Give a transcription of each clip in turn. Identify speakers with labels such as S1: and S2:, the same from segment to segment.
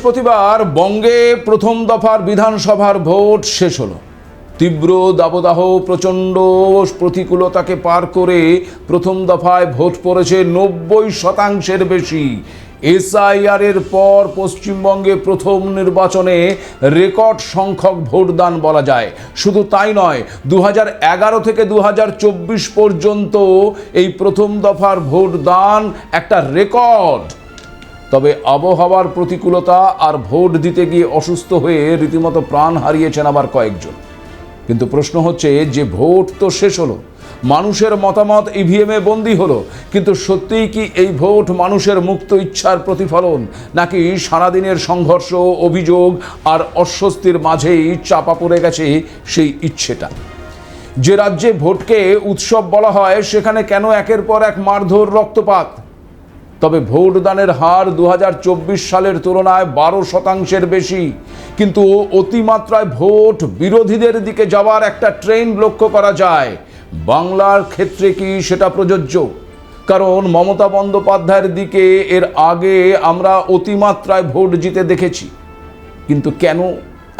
S1: বৃহস্পতিবার বঙ্গে প্রথম দফার বিধানসভার ভোট শেষ হলো। তীব্র দাবদাহ, প্রচণ্ড প্রতিকূলতাকে পার করে প্রথম দফায় ভোট পড়েছে 90% বেশি। এসআইআর পর পশ্চিমবঙ্গে প্রথম নির্বাচনে রেকর্ড সংখ্যক ভোটদান বলা যায়। শুধু তাই নয়, 2011 থেকে 2024 পর্যন্ত এই প্রথম দফার ভোটদান একটা রেকর্ড। তবে আবহাওয়ার প্রতিকূলতা আর ভোট দিতে গিয়ে অসুস্থ হয়ে রীতিমতো প্রাণ হারিয়েছেন আবার কয়েকজন। কিন্তু প্রশ্ন হচ্ছে যে ভোট তো শেষ হলো, মানুষের মতামত ইভিএমে বন্দী হলো, কিন্তু সত্যিই কি এই ভোট মানুষের মুক্ত ইচ্ছার প্রতিফলন, নাকি সারাদিনের সংঘর্ষ, অভিযোগ আর অস্বস্তির মাঝেই চাপা পড়ে গেছে সেই ইচ্ছেটা? যে রাজ্যে ভোটকে উৎসব বলা হয় সেখানে কেন একের পর এক মারধর, রক্তপাত? তবে ভোটদানের হার 2024 সালের তুলনায় 12% বেশি, কিন্তু অতিমাত্রায় ভোট বিরোধীদের দিকে যাওয়ার একটা ট্রেন্ড লক্ষ্য করা যায়। বাংলার ক্ষেত্রে কি সেটা প্রযোজ্য? কারণ মমতা বন্দ্যোপাধ্যায়ের দিকে এর আগে আমরা অতিমাত্রায় ভোট জিতে দেখেছি, কিন্তু কেন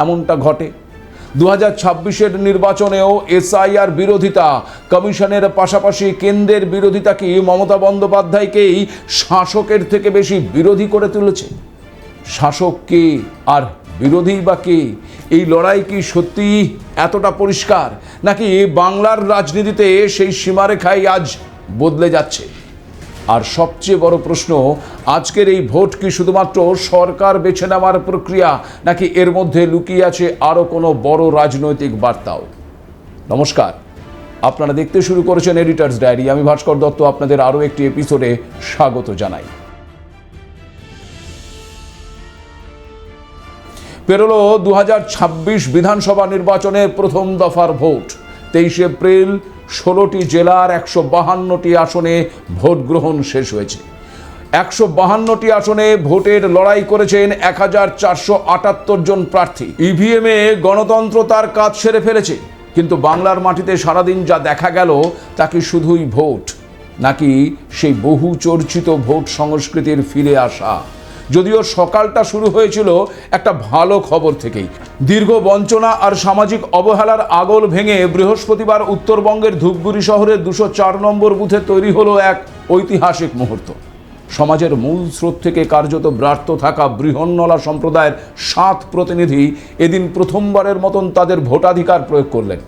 S1: এমনটা ঘটে? 2026-এর নির্বাচনেও এসআইআর বিরোধিতা, কমিশনের পাশাপাশি কেন্দ্রের বিরোধিতা কি মমতা বন্দ্যোপাধ্যায়কেই শাসকের থেকে বেশি বিরোধী করে তুলেছে? শাসক কে আর বিরোধী বা কে? এই লড়াই কি সত্যি এতটা পরিষ্কার, নাকি বাংলার রাজনীতিতে সেই সীমারেখাই আজ বদলে যাচ্ছে? আর সবচেয়ে বড় প্রশ্ন, আজকের এই ভোট কি শুধুমাত্র সরকার বেছে নেওয়ার প্রক্রিয়া, নাকি এর মধ্যে লুকিয়ে আছে আরও কোনো বড় রাজনৈতিক বার্তাও? নমস্কার, আপনারা দেখতে শুরু করেছেন এডিটরস ডায়েরি। আমি ভাস্কর দত্ত আপনাদের আরও একটি এপিসোডে স্বাগত জানাই। পেরোলো 2026 বিধানসভা নির্বাচনের প্রথম দফার ভোট। 23 এপ্রিল 16টি জেলার 152টি আসনে ভোট গ্রহণ শেষ হয়েছে। 152টি আসনে ভোটের লড়াই করেছেন 1478 জন প্রার্থী। ইভিএমে গণতন্ত্র তার কাজ সেরে ফেলেছে, কিন্তু বাংলার মাটিতে সারাদিন যা দেখা গেল তা কি শুধুই ভোট, নাকি সেই বহু চর্চিত ভোট সংস্কৃতির ফিরে আসা? যদিও সকালটা শুরু হয়েছিল একটা ভালো খবর থেকেই। দীর্ঘ বঞ্চনা আর সামাজিক অবহেলার আগল ভেঙে বৃহস্পতিবার উত্তরবঙ্গের ধূপগুড়ি শহরের 204 নম্বর বুথে তৈরি হলো এক ঐতিহাসিক মুহূর্ত। সমাজের মূল স্রোত থেকে কার্যত ব্রাত্য থাকা বৃহন্নলা সম্প্রদায়ের 7 প্রতিনিধি এদিন প্রথমবারের মতন তাদের ভোটাধিকার প্রয়োগ করলেন।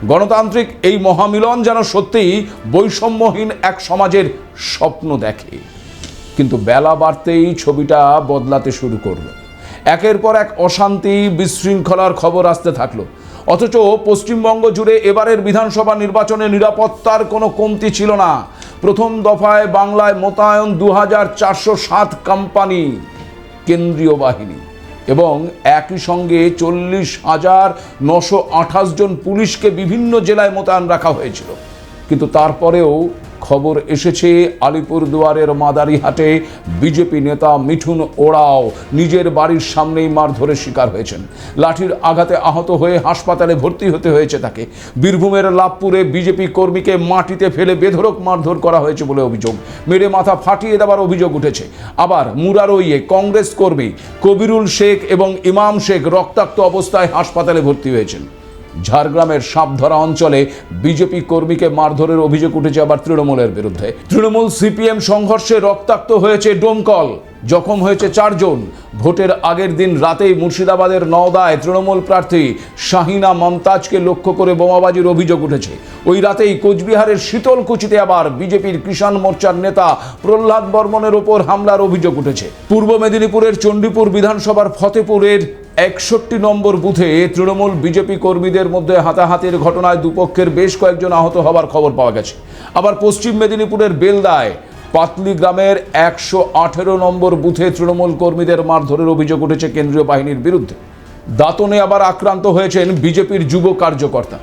S1: গণতান্ত্রিক এই মহামিলন যেন সত্যিই বৈষম্যহীন এক সমাজের স্বপ্ন দেখে। কিন্তু বেলা বাড়তেই ছবিটা বদলাতে শুরু করলো। একের পর এক অশান্তি, বিশৃঙ্খলার খবর আসতে থাকলো। অথচ পশ্চিমবঙ্গ জুড়ে এবারের বিধানসভা নির্বাচনে নিরাপত্তার কোনো কমতি ছিল না। প্রথম দফায় বাংলায় মোতায়েন 2407 কোম্পানি, কেন্দ্রীয় বাহিনী এবং একই সঙ্গে 40,928 জন পুলিশকে বিভিন্ন জেলায় মোতায়েন রাখা হয়েছিল। কিন্তু তারপরেও খবর এসেছে আলিপুরদুয়ারের মাদারিহাটে বিজেপি নেতা মিঠুন ওরাও নিজের বাড়ির সামনেই মারধরের শিকার হয়েছেন। লাঠির আঘাতে আহত হয়ে হাসপাতালে ভর্তি হতে হয়েছে তাকে। বীরভূমের লাভপুরে বিজেপি কর্মীকে মাটিতে ফেলে বেধড়ক মারধর করা হয়েছে বলে অভিযোগ। মেরে মাথা ফাটিয়ে দেওয়ার অভিযোগ উঠেছে। আবার মুরারইয়ে কংগ্রেস কর্মী কবিরুল শেখ এবং ইমাম শেখ রক্তাক্ত অবস্থায় হাসপাতালে ভর্তি হয়েছেন। ঝাড়গ্রামের সাপধরা অঞ্চলে বিজেপি কর্মীকে মারধরের অভিযোগ উঠেছে আবার তৃণমূলের বিরুদ্ধে। তৃণমূল সিপিএম সংঘর্ষে রক্তাক্ত হয়েছে ডোমকল, জখম হয়েছে 4 জন। ভোটের আগের দিন রাতেই মুর্শিদাবাদের নওদায় তৃণমূল প্রার্থী শাহিনা মমতাজকে লক্ষ্য করে বোমাবাজির অভিযোগ উঠেছে। ওই রাতেই কোচবিহারের শীতলকুচিতে আবার বিজেপির কিষাণ মোর্চার নেতা প্রহ্লাদ বর্মনের ওপর হামলার অভিযোগ উঠেছে। পূর্ব মেদিনীপুরের চণ্ডীপুর বিধানসভার ফতেপুরের 61 নম্বর বুথে তৃণমূল বিজেপি কর্মীদের মধ্যে হাতাহাতির ঘটনায় দুপক্ষের বেশ কয়েকজন আহত হওয়ার খবর পাওয়া গেছে। আবার পশ্চিম মেদিনীপুরের বেলদায় পাতলি গ্রামের 118 নম্বর বুথে তৃণমূল কর্মীদের মারধরের অভিযোগ উঠেছে কেন্দ্রীয় বাহিনীর বিরুদ্ধে। দাঁতনে আবার আক্রান্ত হয়েছেন বিজেপির যুব কার্যকর্তা।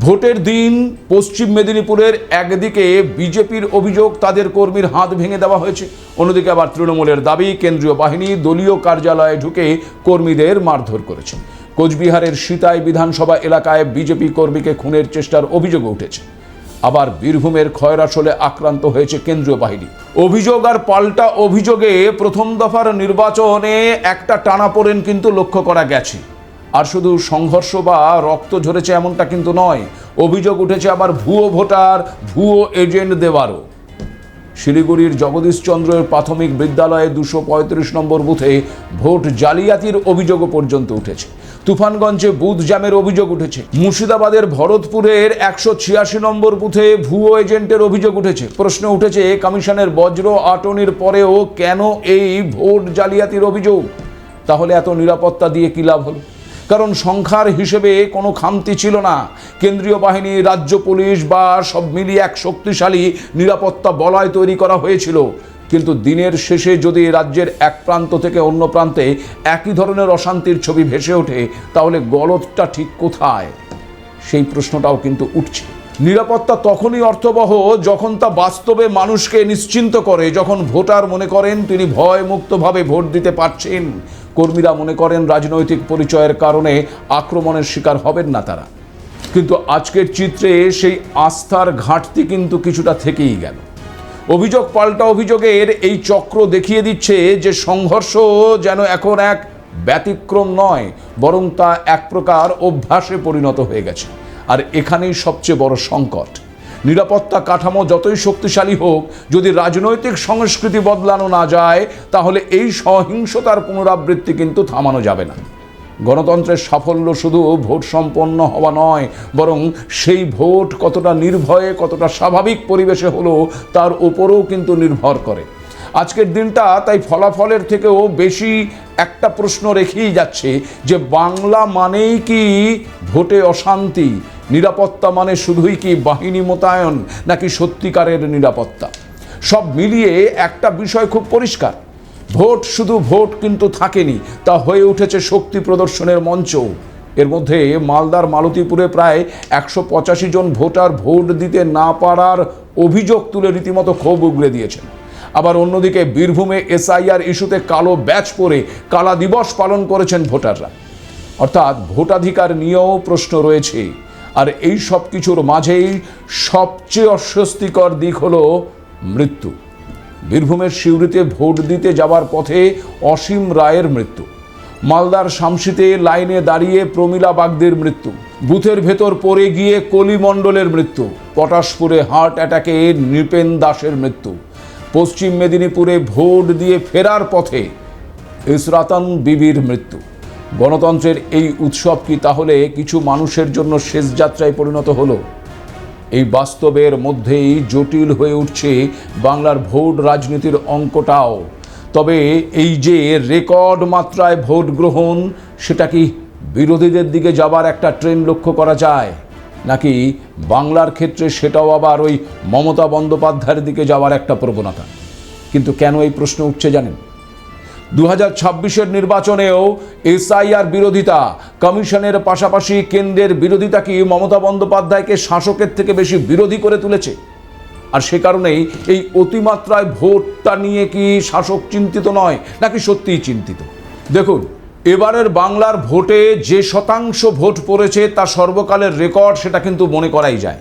S1: ভোটের দিন পশ্চিম মেদিনীপুরের একদিকে বিজেপির অভিযোগ তাদের কর্মীর হাত ভেঙে দেওয়া হয়েছে, অন্যদিকে আবার তৃণমূলের দাবি কেন্দ্রীয় বাহিনী দলীয় কার্যালয়ে ঢুকে কর্মীদের মারধর করেছে। কোচবিহারের সিতাই বিধানসভা এলাকায় বিজেপি কর্মীকে খুনের চেষ্টার অভিযোগ উঠেছে। আবার বীরভূমের খয়রাসোলে আক্রান্ত হয়েছে কেন্দ্রীয় বাহিনী। অভিযোগ আর পাল্টা অভিযোগে প্রথম দফার নির্বাচনে একটা টানাপোড়েন কিন্তু লক্ষ্য করা গেছে। আর শুধু সংঘর্ষ বা রক্ত ঝরেছে এমনটা কিন্তু নয়, অভিযোগ উঠেছে আবার ভুয়ো ভোটার, ভুয়ো এজেন্ট দেওয়ারও। শিলিগুড়ির জগদীশচন্দ্রের প্রাথমিক বিদ্যালয়ে 235 নম্বর বুথে ভোট জালিয়াতির অভিযোগও পর্যন্ত উঠেছে। তুফানগঞ্জে বুথ জামের অভিযোগ উঠেছে। মুর্শিদাবাদের ভরতপুরের 186 নম্বর বুথে ভুয়ো এজেন্টের অভিযোগ উঠেছে। প্রশ্ন উঠেছে, কমিশনের বজ্র আটনির পরেও কেন এই ভোট জালিয়াতির অভিযোগ? তাহলে এত নিরাপত্তা দিয়ে কী লাভ হলো? কারণ সংখ্যার হিসেবে কোনো খামতি ছিল না। কেন্দ্রীয় বাহিনী, রাজ্য পুলিশ বা সব মিলিয়ে এক শক্তিশালী নিরাপত্তা বলয় তৈরি করা হয়েছিল। কিন্তু দিনের শেষে যদি রাজ্যের এক প্রান্ত থেকে অন্য প্রান্তে একই ধরনের অশান্তির ছবি ভেসে ওঠে, তাহলে গলদটা ঠিক কোথায়? সেই প্রশ্নটাও কিন্তু উঠছে। নিরাপত্তা তখনই অর্থবহ যখন তা বাস্তবে মানুষকে নিশ্চিন্ত করে, যখন ভোটার মনে করেন তিনি ভয়মুক্তভাবে ভোট দিতে পারছেন, কর্মীরা মনে করেন রাজনৈতিক পরিচয়ের কারণে আক্রমণের শিকার হবেন না তারা। কিন্তু আজকের চিত্রে সেই আস্থার ঘাটতি কিন্তু কিছুটা থেকেই গেল। অভিযোগ পাল্টা অভিযোগের এই চক্র দেখিয়ে দিচ্ছে যে সংঘর্ষ যেন এখন এক ব্যতিক্রম নয়, বরং তা এক প্রকার অভ্যাসে পরিণত হয়ে গেছে। আর এখানেই সবচেয়ে বড় সংকট। নিরাপত্তা কাঠামো যতই শক্তিশালী হোক, যদি রাজনৈতিক সংস্কৃতি বদলানো না যায়, তাহলে এই সহিংসতার পুনরাবৃত্তি কিন্তু থামানো যাবে না। গণতন্ত্রের সাফল্য শুধু ভোট সম্পন্ন হওয়া নয়, বরং সেই ভোট কতটা নির্ভয়ে, কতটা স্বাভাবিক পরিবেশে হলো তার উপরেও কিন্তু নির্ভর করে। আজকের দিনটা তাই ফলাফলের থেকেও বেশি একটা প্রশ্ন রেখেই যাচ্ছে যে বাংলা মানেই কি ভোটে অশান্তি? নিরাপত্তা মানে শুধুই কি বাহিনী মোতায়েন, নাকি সত্যিকারের নিরাপত্তা? সব মিলিয়ে একটা বিষয় খুব পরিষ্কার, ভোট শুধু ভোট কিন্তু থাকেনি, তা হয়ে উঠেছে শক্তি প্রদর্শনের মঞ্চ। এর মধ্যে মালদার মালতীপুরে প্রায় 185 জন ভোটার ভোট দিতে না পারার অভিযোগ তুলে রীতিমতো ক্ষোভ উগরে দিয়েছেন। আবার অন্যদিকে বীরভূমে এসআইআর ইস্যুতে কালো ব্যাচ পরে কালা দিবস পালন করেছেন ভোটাররা। অর্থাৎ ভোটাধিকার নিয়েও প্রশ্ন রয়েছে। আর এই সব কিছুর মাঝেই সবচেয়ে অস্বস্তিকর দিক হলো মৃত্যু। বীরভূমের সিউড়িতে ভোট দিতে যাওয়ার পথে অসীম রায়ের মৃত্যু। মালদার শামসিতে লাইনে দাঁড়িয়ে প্রমীলা বাগদির মৃত্যু। বুথের ভেতর পড়ে গিয়ে কলি মণ্ডলের মৃত্যু। পটাশপুরে হার্ট অ্যাটাকে নৃপেন দাসের মৃত্যু। পশ্চিম মেদিনীপুরে ভোট দিয়ে ফেরার পথে ইসরাতন বিবির মৃত্যু। গণতন্ত্রের এই উৎসব কি তাহলে কিছু মানুষের জন্য শেষ যাত্রায় পরিণত হলো? এই বাস্তবের মধ্যেই জটিল হয়ে উঠছে বাংলার ভোট রাজনীতির অঙ্কটাও। তবে এই যে রেকর্ড মাত্রায় ভোট গ্রহণ, সেটা কি বিরোধীদের দিকে যাবার একটা ট্রেন্ড লক্ষ্য করা যায়, নাকি বাংলার ক্ষেত্রে সেটাও আবার ওই মমতা বন্দ্যোপাধ্যায়ের দিকে যাওয়ার একটা প্রবণতা? কিন্তু কেন এই প্রশ্ন উঠছে জানেন? 2026-এর নির্বাচনেও এসআইআর বিরোধিতা, কমিশনের পাশাপাশি কেন্দ্রের বিরোধিতা কি মমতা বন্দ্যোপাধ্যায়কে শাসকের থেকে বেশি বিরোধী করে তুলেছে? আর সে কারণেই এই অতিমাত্রায় ভোটটা নিয়ে কি শাসক চিন্তিত নয়, নাকি সত্যিই চিন্তিত? দেখুন, এবারের বাংলার ভোটে যে শতাংশ ভোট পড়েছে তা সর্বকালের রেকর্ড, সেটা কিন্তু মনে করাই যায়।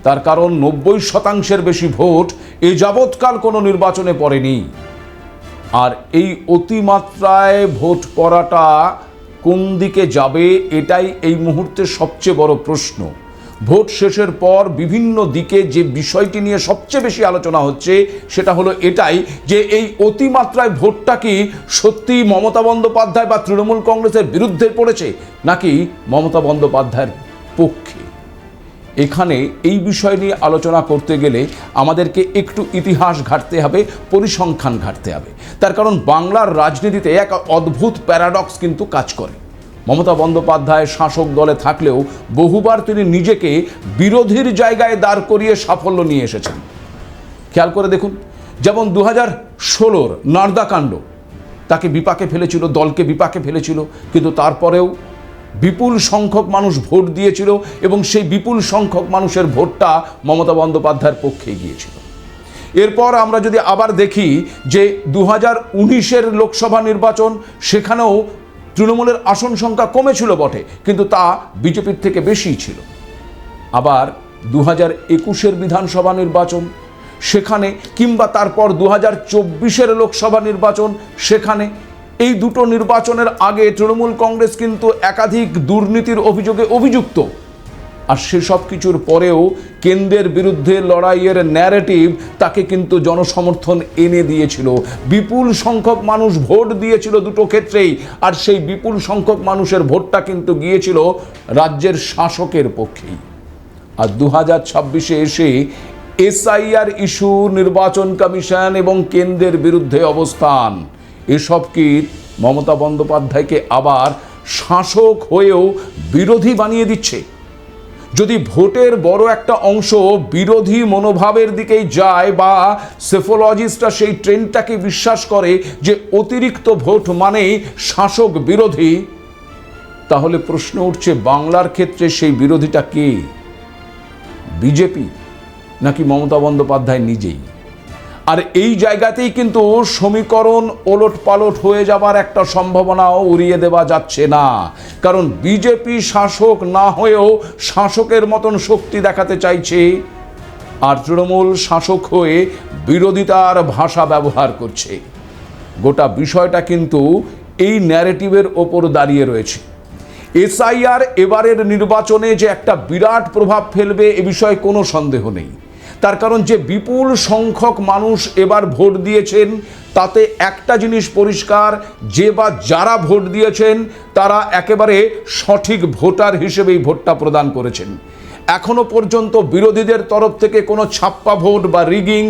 S1: তার কারণ 90% বেশি ভোট এ যাবৎকাল কোনো নির্বাচনে পড়েনি। আর এই অতিমাত্রায় ভোট পড়াটা কোন দিকে যাবে, এটাই এই মুহূর্তে সবচেয়ে বড় প্রশ্ন। ভোট শেষের পর বিভিন্ন দিকে যে বিষয়টি নিয়ে সবচেয়ে বেশি আলোচনা হচ্ছে, সেটা হলো এটাই যে এই অতিমাত্রায় ভোটটা কি সত্যি মমতা বন্দ্যোপাধ্যায় বা তৃণমূল কংগ্রেসের বিরুদ্ধে পড়েছে, নাকি মমতা বন্দ্যোপাধ্যায়ের পক্ষে? এখানে এই বিষয় নিয়ে আলোচনা করতে গেলে আমাদেরকে একটু ইতিহাস ঘাঁটতে হবে, পরিসংখ্যান ঘাঁটতে হবে। তার কারণ বাংলার রাজনীতিতে এক অদ্ভুত প্যারাডক্স কিন্তু কাজ করে। মমতা বন্দ্যোপাধ্যায় শাসক দলে থাকলেও বহুবার তিনি নিজেকে বিরোধীর জায়গায় দাঁড় করিয়ে সাফল্য নিয়ে এসেছেন। খেয়াল করে দেখুন, যেমন 2016-র নারদাকাণ্ড তাকে বিপাকে ফেলেছিল, দলকে বিপাকে ফেলেছিল, কিন্তু তারপরেও বিপুল সংখ্যক মানুষ ভোট দিয়েছিল এবং সেই বিপুল সংখ্যক মানুষের ভোটটা মমতা বন্দ্যোপাধ্যায়ের পক্ষে গিয়েছিল। এরপর আমরা যদি আবার দেখি যে 2019-এর লোকসভা নির্বাচন, সেখানেও তৃণমূলের আসন সংখ্যা কমেছিল বটে, কিন্তু তা বিজেপির থেকে বেশি ছিল। আবার 2021-এর বিধানসভা নির্বাচন সেখানে, কিংবা তারপর 2024-এর লোকসভা নির্বাচন সেখানে। এই দুটো নির্বাচনের আগে তৃণমূল কংগ্রেস কিন্তু একাধিক দুর্নীতির অভিযোগে অভিযুক্ত, আর সেসব কিছুর পরেও কেন্দ্রের বিরুদ্ধে লড়াইয়ের ন্যারেটিভ তাকে কিন্তু জনসমর্থন এনে দিয়েছিল। বিপুল সংখ্যক মানুষ ভোট দিয়েছিল দুটো ক্ষেত্রেই, আর সেই বিপুল সংখ্যক মানুষের ভোটটা কিন্তু গিয়েছিল রাজ্যের শাসকের পক্ষেই। আর 2026-এ এসে এসআইআর ইস্যু, নির্বাচন কমিশন এবং কেন্দ্রের বিরুদ্ধে অবস্থান, এসব কি মমতা বন্দ্যোপাধ্যায়কে আবার শাসক হয়েও বিরোধী বানিয়ে দিচ্ছে? যদি ভোটের বড় একটা অংশ বিরোধী মনোভাবের দিকেই যায়, বা সেফোলজিস্টরা সেই ট্রেন্ডটাকে বিশ্বাস করে যে অতিরিক্ত ভোট মানেই শাসক বিরোধী, তাহলে প্রশ্ন উঠছে বাংলার ক্ষেত্রে সেই বিরোধীটা কে? বিজেপি নাকি মমতা বন্দ্যোপাধ্যায় নিজেই? আর এই জায়গাতেই কিন্তু সমীকরণ ওলট পালট হয়ে যাবার একটা সম্ভাবনাও উড়িয়ে দেওয়া যাচ্ছে না। কারণ বিজেপি শাসক না হয়েও শাসকের মতন শক্তি দেখাতে চাইছে, আর তৃণমূল শাসক হয়ে বিরোধিতার ভাষা ব্যবহার করছে। গোটা বিষয়টা কিন্তু এই ন্যারেটিভের ওপর দাঁড়িয়ে রয়েছে। এসআইআর এবারের নির্বাচনে যে একটা বিরাট প্রভাব ফেলবে এ বিষয়ে কোনো সন্দেহ নেই। তার কারণ যে বিপুল সংখ্যক মানুষ এবার ভোট দিয়েছেন, তাতে একটা জিনিস পরিষ্কার, যে বা যারা ভোট দিয়েছেন তারা একেবারে সঠিক ভোটার হিসেবেই ভোটটা প্রদান করেছেন। এখনো পর্যন্ত বিরোধীদের তরফ থেকে কোনো ছাপ্পা ভোট বা রিগিং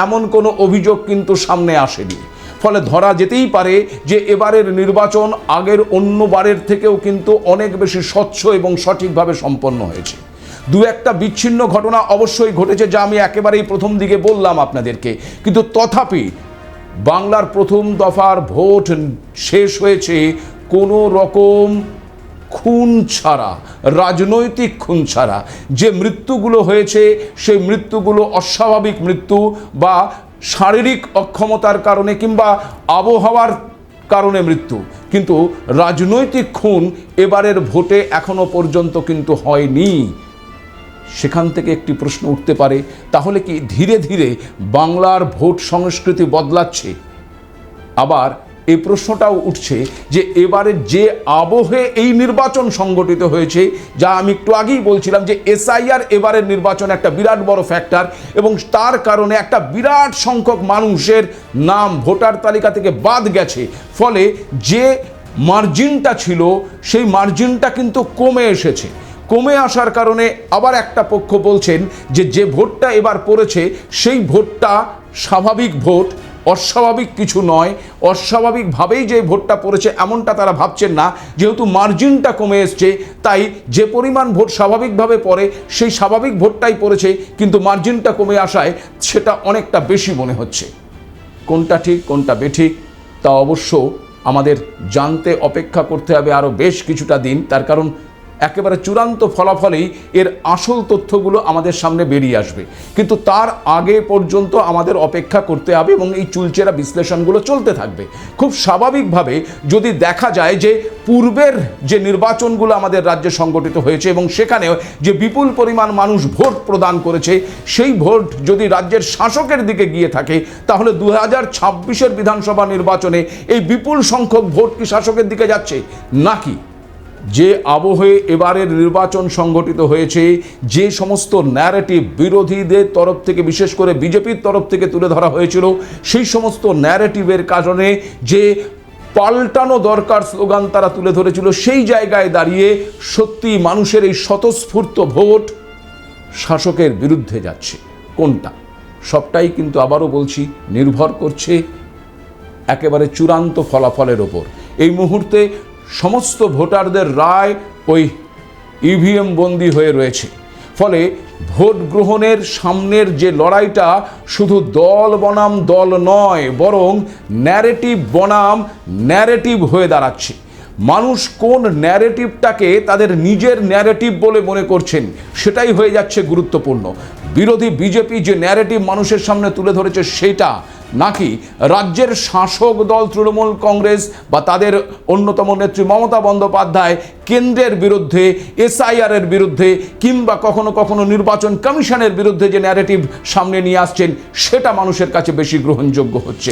S1: এমন কোনো অভিযোগ কিন্তু সামনে আসেনি। ফলে ধরা যেতেই পারে যে এবারের নির্বাচন আগের অন্য বারের থেকেও কিন্তু অনেক বেশি স্বচ্ছ এবং সঠিকভাবে সম্পন্ন হয়েছে। দু একটা বিচ্ছিন্ন ঘটনা অবশ্যই ঘটেছে, যা আমি একেবারেই প্রথম দিকে বললাম আপনাদেরকে, কিন্তু তথাপি বাংলার প্রথম দফার ভোট শেষ হয়েছে কোনো রকম খুন ছাড়া, রাজনৈতিক খুন ছাড়া। যে মৃত্যুগুলো হয়েছে সেই মৃত্যুগুলো অস্বাভাবিক মৃত্যু বা শারীরিক অক্ষমতার কারণে কিংবা আবহাওয়ার কারণে মৃত্যু, কিন্তু রাজনৈতিক খুন এবারের ভোটে এখনো পর্যন্ত কিন্তু হয়নি। সেখান থেকে একটি প্রশ্ন উঠতে পারে, তাহলে কি ধীরে ধীরে বাংলার ভোট সংস্কৃতি বদলাচ্ছে? আবার এই প্রশ্নটাও উঠছে যে এবারে যে আবহে এই নির্বাচন সংগঠিত হয়েছে, যা আমি একটু আগেই বলছিলাম যে এসআইআর এবারের নির্বাচন একটা বিরাট বড় ফ্যাক্টর, এবং তার কারণে একটা বিরাট সংখ্যক মানুষের নাম ভোটার তালিকা থেকে বাদ গেছে। ফলে যে মার্জিনটা ছিল সেই মার্জিনটা কিন্তু কমে এসেছে। কমে আসার কারণে আবার একটা পক্ষ বলছেন যে যে ভোটটা এবার পড়েছে সেই ভোটটা স্বাভাবিক ভোট, অস্বাভাবিক কিছু নয়। অস্বাভাবিকভাবেই যে ভোটটা পড়েছে এমনটা তারা ভাবছেন না, যেহেতু মার্জিনটা কমে এসছে তাই যে পরিমাণ ভোট স্বাভাবিকভাবে পড়ে সেই স্বাভাবিক ভোটটাই পড়েছে, কিন্তু মার্জিনটা কমে আসায় সেটা অনেকটা বেশি মনে হচ্ছে। কোনটা ঠিক কোনটা বেঠিক তা অবশ্য আমাদের জানতে অপেক্ষা করতে হবে আরও বেশ কিছুটা দিন। তার কারণ একেবারে চূড়ান্ত ফলাফলেই এর আসল তথ্যগুলো আমাদের সামনে বেরিয়ে আসবে, কিন্তু তার আগে পর্যন্ত আমাদের অপেক্ষা করতে হবে এবং এই চুলচেরা বিশ্লেষণগুলো চলতে থাকবে। খুব স্বাভাবিকভাবে যদি দেখা যায় যে পূর্বের যে নির্বাচনগুলো আমাদের রাজ্যে সংগঠিত হয়েছে এবং সেখানেও যে বিপুল পরিমাণ মানুষ ভোট প্রদান করেছে, সেই ভোট যদি রাজ্যের শাসকের দিকে গিয়ে থাকে, তাহলে 2026-এর বিধানসভা নির্বাচনে এই বিপুল সংখ্যক ভোট কি শাসকের দিকে যাচ্ছে, নাকি যে আবহে এবারের নির্বাচন সংগঠিত হয়েছে, যে সমস্ত ন্যারেটিভ বিরোধীদের তরফ থেকে বিশেষ করে বিজেপির তরফ থেকে তুলে ধরা হয়েছিল, সেই সমস্ত ন্যারেটিভের কারণে যে পাল্টানো দরকার স্লোগান তারা তুলে ধরেছিল, সেই জায়গায় দাঁড়িয়ে সত্যি মানুষের এই স্বতঃস্ফূর্ত ভোট শাসকের বিরুদ্ধে যাচ্ছে। কোনটা? সবটাই কিন্তু আবারও বলছি নির্ভর করছে একেবারে চূড়ান্ত ফলাফলের ওপর। এই মুহূর্তে সমস্ত ভোটারদের রায় ওই ইভিএম বন্দি হয়ে রয়েছে। ফলে ভোট গ্রহণের সামনের যে লড়াইটা শুধু দল বনাম দল নয়, বরং ন্যারেটিভ বনাম ন্যারেটিভ হয়ে দাঁড়াচ্ছে। মানুষ কোন ন্যারেটিভটাকে তাদের নিজের ন্যারেটিভ বলে মনে করছেন সেটাই হয়ে যাচ্ছে গুরুত্বপূর্ণ। বিরোধী বিজেপি যে ন্যারেটিভ মানুষের সামনে তুলে ধরেছে সেটা, নাকি রাজ্যের শাসক দল তৃণমূল কংগ্রেস বা তাদের অন্যতম নেত্রী মমতা বন্দ্যোপাধ্যায় কেন্দ্রের বিরুদ্ধে, এসআইআর এর বিরুদ্ধে, কিংবা কখনো কখনো নির্বাচন কমিশনের বিরুদ্ধে যে ন্যারেটিভ সামনে নিয়ে আসছেন সেটা মানুষের কাছে বেশি গ্রহণযোগ্য হচ্ছে?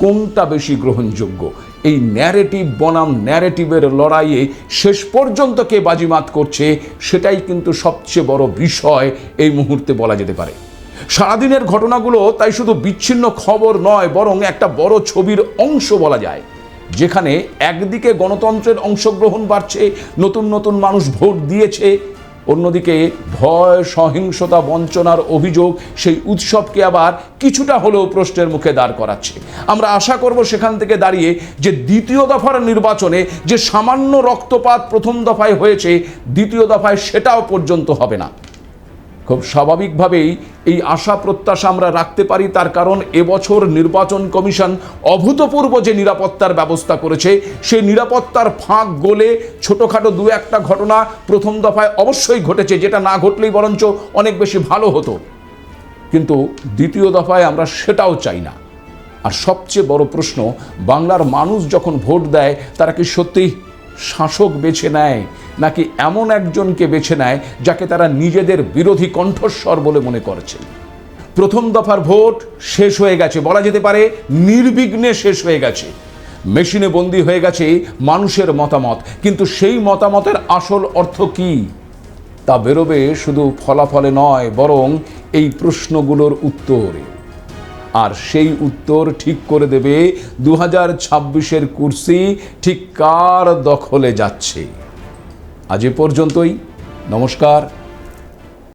S1: কোনটা বেশি গ্রহণযোগ্য? এই ন্যারেটিভ বনাম ন্যারেটিভের লড়াইয়ে শেষ পর্যন্ত কে বাজিমাত করছে সেটাই কিন্তু সবচেয়ে বড় বিষয় এই মুহূর্তে বলা যেতে পারে। সারাদিনের ঘটনাগুলো তাই শুধু বিচ্ছিন্ন খবর নয়, বরং একটা বড় ছবির অংশ বলা যায়, যেখানে একদিকে গণতন্ত্রের অংশগ্রহণ বাড়ছে, নতুন নতুন মানুষ ভোট দিয়েছে, অন্যদিকে ভয়, সহিংসতা, বঞ্চনার অভিযোগ সেই উৎসবকে আবার কিছুটা হলেও প্রশ্নের মুখে দাঁড় করাচ্ছে। আমরা আশা করব সেখান থেকে দাঁড়িয়ে যে দ্বিতীয় দফার নির্বাচনে যে সামান্য রক্তপাত প্রথম দফায় হয়েছে, দ্বিতীয় দফায় সেটাও পর্যন্ত হবে না। খুব স্বাভাবিকভাবেই এই আশা প্রত্যাশা আমরা রাখতে পারি, তার কারণ এবছর নির্বাচন কমিশন অভূতপূর্ব যে নিরাপত্তার ব্যবস্থা করেছে, সেই নিরাপত্তার ফাঁক গলে ছোটোখাটো দু একটা ঘটনা প্রথম দফায় অবশ্যই ঘটেছে, যেটা না ঘটলেই বরঞ্চ অনেক বেশি ভালো হতো, কিন্তু দ্বিতীয় দফায় আমরা সেটাও চাই না। আর সবচেয়ে বড় প্রশ্ন, বাংলার মানুষ যখন ভোট দেয় তারা কি সত্যিই শাসক বেছে নেয়, নাকি এমন একজনকে বেছে নেয় যাকে তারা নিজেদের বিরোধী কণ্ঠস্বর বলে মনে করছে? প্রথম দফার ভোট শেষ হয়ে গেছে, বলা যেতে পারে নির্বিঘ্নে শেষ হয়ে গেছে। মেশিনে বন্দী হয়ে গেছে মানুষের মতামত, কিন্তু সেই মতামতের আসল অর্থ কি তা বেরোবে শুধু ফলাফলে নয়, বরং এই প্রশ্নগুলোর উত্তরে। আর সেই উত্তর ঠিক করে দেবে 2026-এর কুর্সি ঠিক কার দখলে যাচ্ছে। আজ এ পর্যন্তই। নমস্কার।